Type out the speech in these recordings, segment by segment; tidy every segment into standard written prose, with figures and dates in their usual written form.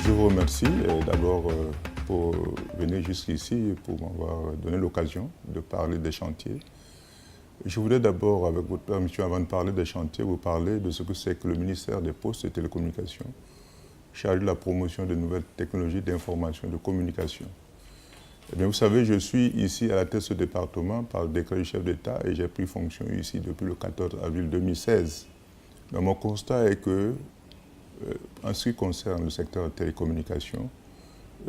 Je vous remercie d'abord pour venir jusqu'ici et pour m'avoir donné l'occasion de parler des chantiers. Je voudrais d'abord, avec votre permission, avant de parler des chantiers, vous parler de ce que c'est que le ministère des Postes et Télécommunications, chargé de la promotion de nouvelles technologies d'information et de communication. Eh bien, vous savez, je suis ici à la tête de ce département par le décret du chef d'État et j'ai pris fonction ici depuis le 14 avril 2016. Donc, mon constat est que, en ce qui concerne le secteur des télécommunications,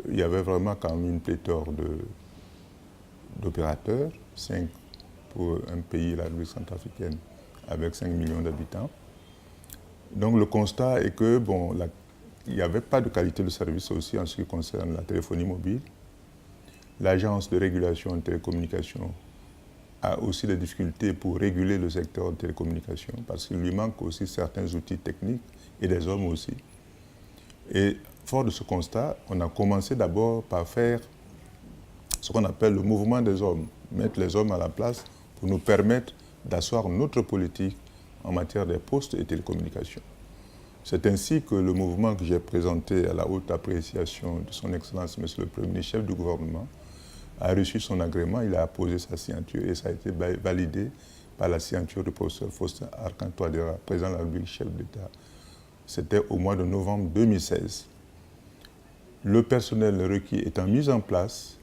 il y avait vraiment quand même une pléthore d'opérateurs, 5 pour un pays, la République centrafricaine, avec 5 millions d'habitants. Donc le constat est que, bon, il n'y avait pas de qualité de service aussi en ce qui concerne la téléphonie mobile. L'agence de régulation des télécommunications a aussi des difficultés pour réguler le secteur des télécommunications parce qu'il lui manque aussi certains outils techniques et des hommes aussi. Et fort de ce constat, on a commencé d'abord par faire ce qu'on appelle le mouvement des hommes, mettre les hommes à la place pour nous permettre d'asseoir notre politique en matière des postes et télécommunications. C'est ainsi que le mouvement que j'ai présenté à la haute appréciation de son Excellence, Monsieur le Premier ministre, chef du gouvernement, a reçu son agrément, il a apposé sa signature et ça a été validé par la signature du professeur Faustin Archange Touadéra, président de la République, chef d'État. C'était au mois de novembre 2016. Le personnel requis étant mis en place,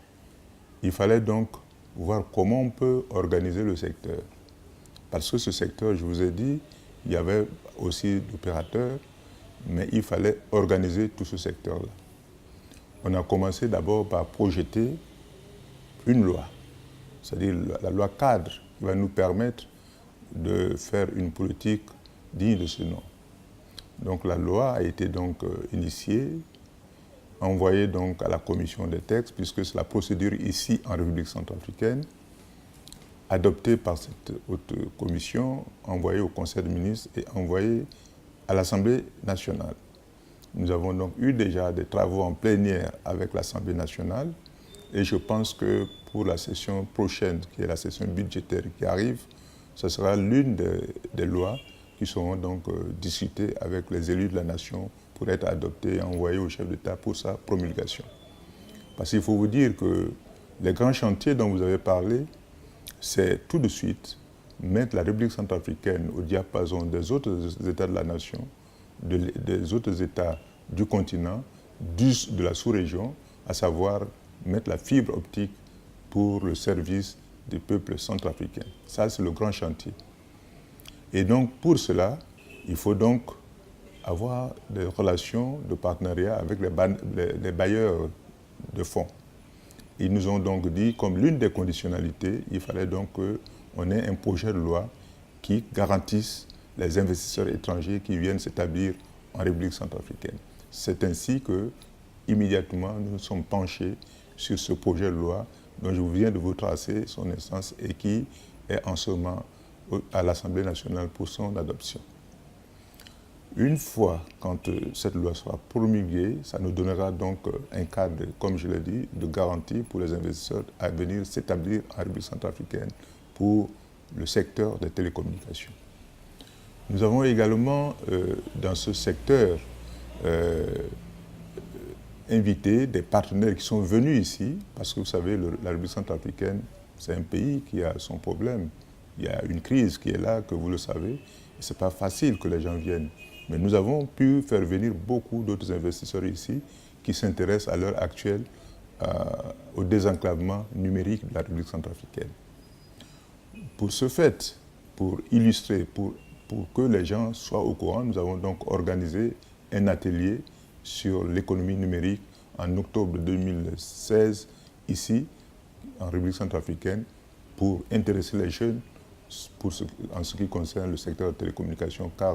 il fallait donc voir comment on peut organiser le secteur. Parce que ce secteur, je vous ai dit, il y avait aussi d'opérateurs, mais il fallait organiser tout ce secteur-là. On a commencé d'abord par projeter une loi, c'est-à-dire la loi cadre qui va nous permettre de faire une politique digne de ce nom. Donc la loi a été donc initiée, envoyée donc à la commission des textes, puisque c'est la procédure ici en République centrafricaine, adoptée par cette haute commission, envoyée au Conseil des ministres et envoyée à l'Assemblée nationale. Nous avons donc eu déjà des travaux en plénière avec l'Assemblée nationale et je pense que pour la session prochaine, qui est la session budgétaire qui arrive, ce sera l'une des lois qui seront donc discutées avec les élus de la nation pour être adoptées et envoyées au chef d'État pour sa promulgation. Parce qu'il faut vous dire que les grands chantiers dont vous avez parlé, c'est tout de suite mettre la République centrafricaine au diapason des autres États de la nation, des autres États du continent, de la sous-région, à savoir mettre la fibre optique pour le service des peuples centrafricains. Ça, c'est le grand chantier. Et donc, pour cela, il faut donc avoir des relations de partenariat avec les bailleurs de fonds. Ils nous ont donc dit, comme l'une des conditionnalités, il fallait donc qu'on ait un projet de loi qui garantisse les investisseurs étrangers qui viennent s'établir en République centrafricaine. C'est ainsi que, immédiatement, nous nous sommes penchés sur ce projet de loi dont je viens de vous tracer son essence et qui est en ce moment à l'Assemblée nationale pour son adoption. Une fois, quand cette loi sera promulguée, ça nous donnera donc un cadre, comme je l'ai dit, de garantie pour les investisseurs à venir s'établir en République centrafricaine pour le secteur des télécommunications. Nous avons également, dans ce secteur, invité des partenaires qui sont venus ici, parce que vous savez, la République centrafricaine, c'est un pays qui a son problème. Il y a une crise qui est là, que vous le savez, et ce n'est pas facile que les gens viennent. Mais nous avons pu faire venir beaucoup d'autres investisseurs ici qui s'intéressent à l'heure actuelle au désenclavement numérique de la République centrafricaine. Pour ce fait, pour illustrer, pour que les gens soient au courant, nous avons donc organisé un atelier sur l'économie numérique en octobre 2016, ici, en République centrafricaine, pour intéresser les jeunes en ce qui concerne le secteur de télécommunications, car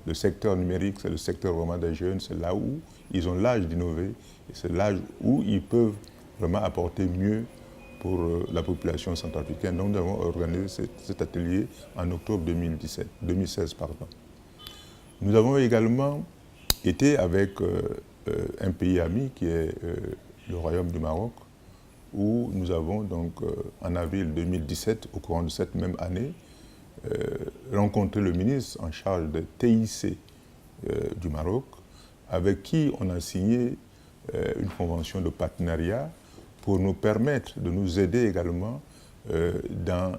le secteur numérique, c'est le secteur vraiment des jeunes, c'est là où ils ont l'âge d'innover, et c'est l'âge où ils peuvent vraiment apporter mieux pour la population centrafricaine. Donc nous avons organisé cet atelier en octobre 2016. Nous avons également été avec un pays ami qui est le Royaume du Maroc, où nous avons donc en avril 2017, au courant de cette même année, rencontré le ministre en charge de TIC du Maroc, avec qui on a signé une convention de partenariat pour nous permettre de nous aider également dans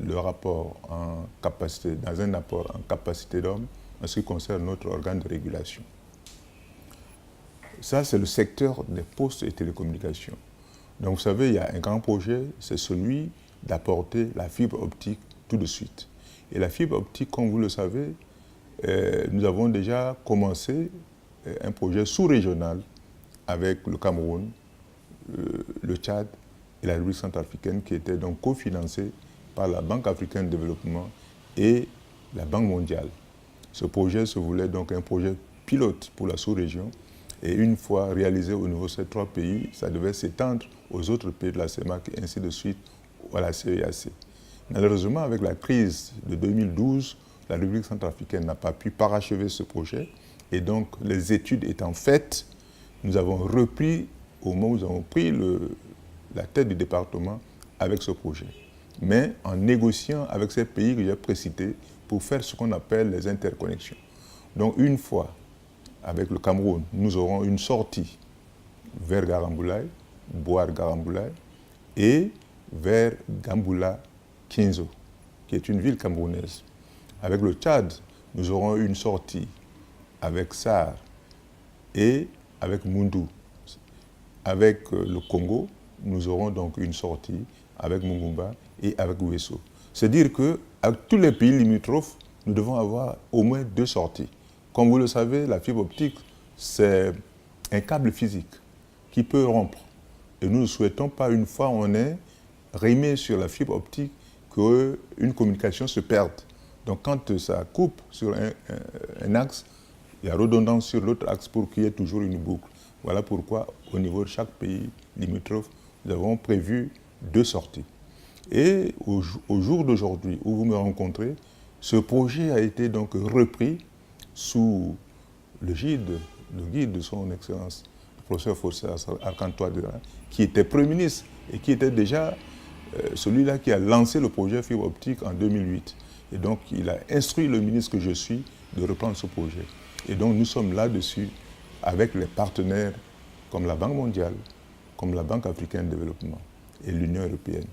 le rapport en capacité, dans un apport en capacité d'homme en ce qui concerne notre organe de régulation. Ça, c'est le secteur des postes et télécommunications. Donc, vous savez, il y a un grand projet, c'est celui d'apporter la fibre optique tout de suite. Et la fibre optique, comme vous le savez, nous avons déjà commencé un projet sous-régional avec le Cameroun, le Tchad et la République centrafricaine qui était donc cofinancé par la Banque africaine de développement et la Banque mondiale. Ce projet se voulait donc un projet pilote pour la sous-région et une fois réalisé au niveau de ces 3 pays, ça devait s'étendre aux autres pays de la CEMAC et ainsi de suite à la CEEAC. Malheureusement, avec la crise de 2012, la République centrafricaine n'a pas pu parachever ce projet et donc les études étant faites, nous avons repris au moment où nous avons pris la tête du département avec ce projet, mais en négociant avec ces pays que j'ai précités pour faire ce qu'on appelle les interconnexions. Donc une fois, avec le Cameroun, nous aurons une sortie vers Garamboulaye, Boar Garamboulaye, et vers Gamboula Kinzo, qui est une ville camerounaise. Avec le Tchad, nous aurons une sortie avec Sar et avec Moundou. Avec le Congo, nous aurons donc une sortie avec Mungumba et avec Ouesso. C'est-à-dire qu'avec tous les pays limitrophes, nous devons avoir au moins 2 sorties. Comme vous le savez, la fibre optique, c'est un câble physique qui peut rompre. Et nous ne souhaitons pas, une fois on est rimé sur la fibre optique, qu'une communication se perde. Donc quand ça coupe sur un axe, il y a redondance sur l'autre axe pour qu'il y ait toujours une boucle. Voilà pourquoi, au niveau de chaque pays limitrophe, nous avons prévu 2 sorties. Et au jour d'aujourd'hui, où vous me rencontrez, ce projet a été donc repris sous le guide de son Excellence, le professeur Fossé Archantois, qui était Premier ministre et qui était déjà celui-là qui a lancé le projet fibre optique en 2008. Et donc, il a instruit le ministre que je suis de reprendre ce projet. Et donc, nous sommes là-dessus avec les partenaires comme la Banque mondiale, comme la Banque africaine de développement et l'Union européenne.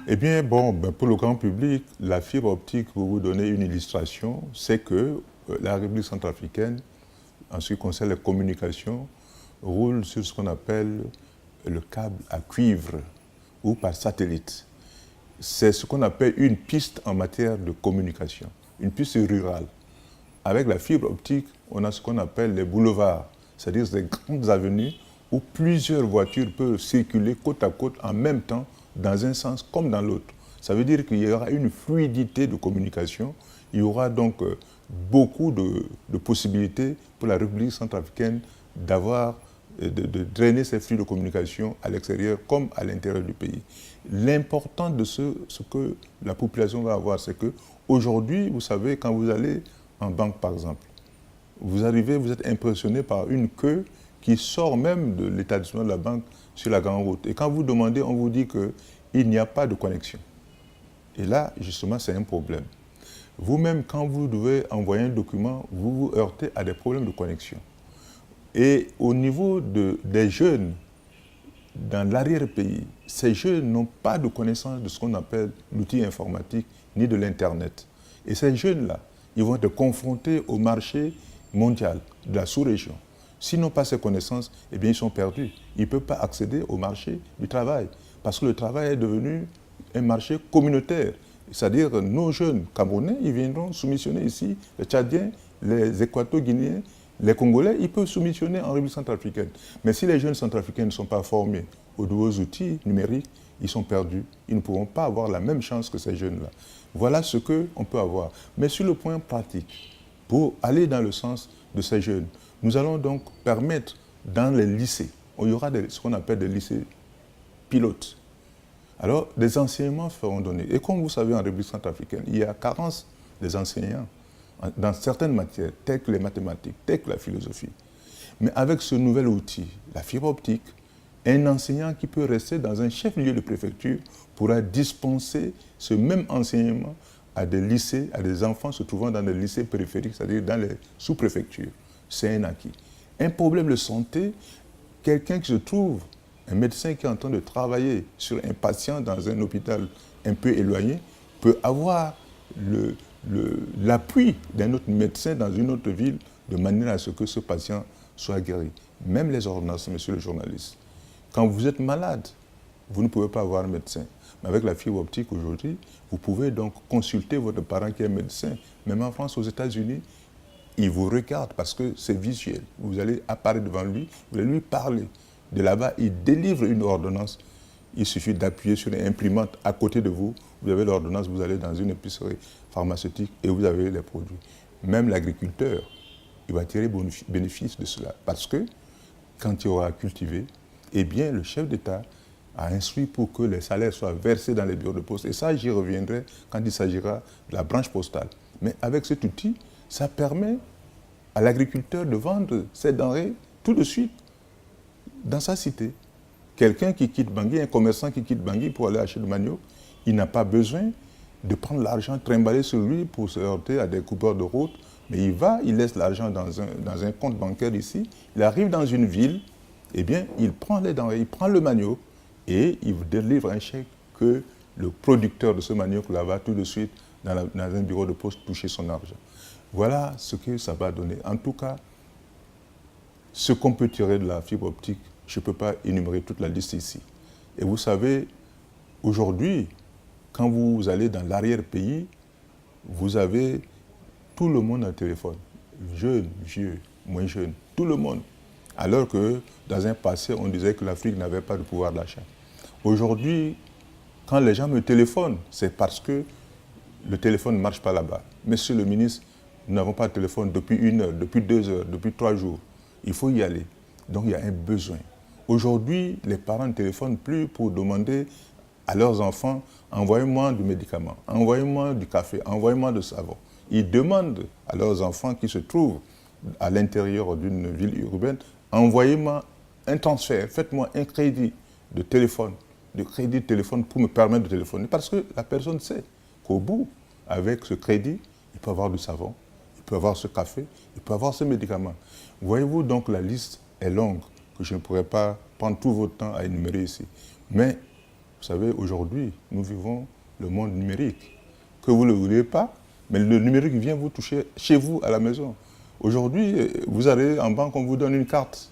Eh bien, pour le grand public, la fibre optique, pour vous donner une illustration, c'est que la République centrafricaine, en ce qui concerne les communications, roule sur ce qu'on appelle le câble à cuivre ou par satellite. C'est ce qu'on appelle une piste en matière de communication, une piste rurale. Avec la fibre optique, on a ce qu'on appelle les boulevards, c'est-à-dire des grandes avenues où plusieurs voitures peuvent circuler côte à côte en même temps, dans un sens comme dans l'autre. Ça veut dire qu'il y aura une fluidité de communication, il y aura donc beaucoup de possibilités pour la République centrafricaine de drainer ces flux de communication à l'extérieur comme à l'intérieur du pays. L'important de ce que la population va avoir, c'est qu'aujourd'hui, vous savez, quand vous allez en banque par exemple, vous arrivez, vous êtes impressionné par une queue qui sort même de l'établissement de la banque sur la grande route. Et quand vous demandez, on vous dit qu'il n'y a pas de connexion. Et là, justement, c'est un problème. Vous-même, quand vous devez envoyer un document, vous vous heurtez à des problèmes de connexion. Et au niveau des jeunes, dans l'arrière-pays, ces jeunes n'ont pas de connaissance de ce qu'on appelle l'outil informatique ni de l'Internet. Et ces jeunes-là, ils vont être confrontés au marché mondial de la sous-région. S'ils n'ont pas ces connaissances, eh bien, ils sont perdus. Ils ne peuvent pas accéder au marché du travail. Parce que le travail est devenu un marché communautaire. C'est-à-dire que nos jeunes Camerounais, ils viendront soumissionner ici, les Tchadiens, les Équato-Guinéens, les Congolais, ils peuvent soumissionner en République centrafricaine. Mais si les jeunes centrafricains ne sont pas formés aux nouveaux outils numériques, ils sont perdus. Ils ne pourront pas avoir la même chance que ces jeunes-là. Voilà ce qu'on peut avoir. Mais sur le point pratique, pour aller dans le sens de ces jeunes, nous allons donc permettre dans les lycées, il y aura ce qu'on appelle des lycées pilotes. Alors, des enseignements seront donnés. Et comme vous savez, en République centrafricaine, il y a carence des enseignants dans certaines matières, telles que les mathématiques, telles que la philosophie. Mais avec ce nouvel outil, la fibre optique, Un enseignant qui peut rester dans un chef-lieu de préfecture pourra dispenser ce même enseignement à des lycées, à des enfants se trouvant dans des lycées périphériques, c'est-à-dire dans les sous-préfectures. C'est un acquis. Un problème de santé, quelqu'un qui se trouve, un médecin qui est en train de travailler sur un patient dans un hôpital un peu éloigné, peut avoir l'appui d'un autre médecin dans une autre ville de manière à ce que ce patient soit guéri. Même les ordonnances, monsieur le journaliste. Quand vous êtes malade, vous ne pouvez pas avoir un médecin. Mais avec la fibre optique aujourd'hui, vous pouvez donc consulter votre parent qui est médecin. Même en France, aux États-Unis, il vous regarde parce que c'est visuel. Vous allez apparaître devant lui, vous allez lui parler. De là-bas, il délivre une ordonnance. Il suffit d'appuyer sur une imprimante à côté de vous. Vous avez l'ordonnance, vous allez dans une épicerie pharmaceutique et vous avez les produits. Même l'agriculteur, il va tirer bénéfice de cela. Parce que quand il aura cultivé, eh bien, le chef d'État a instruit pour que les salaires soient versés dans les bureaux de poste. Et ça, j'y reviendrai quand il s'agira de la branche postale. Mais avec cet outil, ça permet à l'agriculteur de vendre ses denrées tout de suite dans sa cité. Quelqu'un qui quitte Bangui, un commerçant qui quitte Bangui pour aller acheter du manioc, il n'a pas besoin de prendre l'argent trimballé sur lui pour se heurter à des coupeurs de route, mais il va, il laisse l'argent dans un compte bancaire ici, il arrive dans une ville, eh bien, il prend les denrées, il prend le manioc et il délivre un chèque que le producteur de ce manioc-là va tout de suite dans un bureau de poste toucher son argent. Voilà ce que ça va donner. En tout cas, ce qu'on peut tirer de la fibre optique, je ne peux pas énumérer toute la liste ici. Et vous savez, aujourd'hui, quand vous allez dans l'arrière-pays, vous avez tout le monde à téléphone. Jeunes, vieux, moins jeunes, tout le monde. Alors que dans un passé, on disait que l'Afrique n'avait pas de pouvoir d'achat. Aujourd'hui, quand les gens me téléphonent, c'est parce que le téléphone ne marche pas là-bas. Monsieur le ministre, nous n'avons pas de téléphone depuis 1 heure, depuis 2 heures, depuis 3 jours. Il faut y aller. Donc il y a un besoin. Aujourd'hui, les parents ne téléphonent plus pour demander à leurs enfants « envoyez-moi du médicament, envoyez-moi du café, envoyez-moi du savon ». Ils demandent à leurs enfants qui se trouvent à l'intérieur d'une ville urbaine « envoyez-moi un transfert, faites-moi un crédit de téléphone pour me permettre de téléphoner ». Parce que la personne sait qu'au bout, avec ce crédit, il peut avoir du savon, il peut avoir ce café, il peut avoir ce médicament. Voyez-vous, donc la liste est longue, que je ne pourrais pas prendre tout votre temps à énumérer ici. Mais, vous savez, aujourd'hui, nous vivons le monde numérique. Que vous ne le vouliez pas, mais le numérique vient vous toucher chez vous, à la maison. Aujourd'hui, vous allez en banque, on vous donne une carte.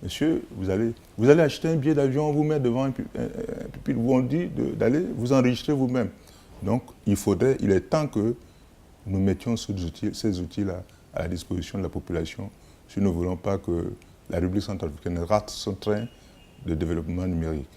Monsieur, vous allez acheter un billet d'avion, on vous met devant un pupitre, vous on dit d'aller vous enregistrer vous-même. Donc, il est temps que nous mettions ces outils-là à la disposition de la population si nous ne voulons pas que la République centrafricaine rate son train de développement numérique.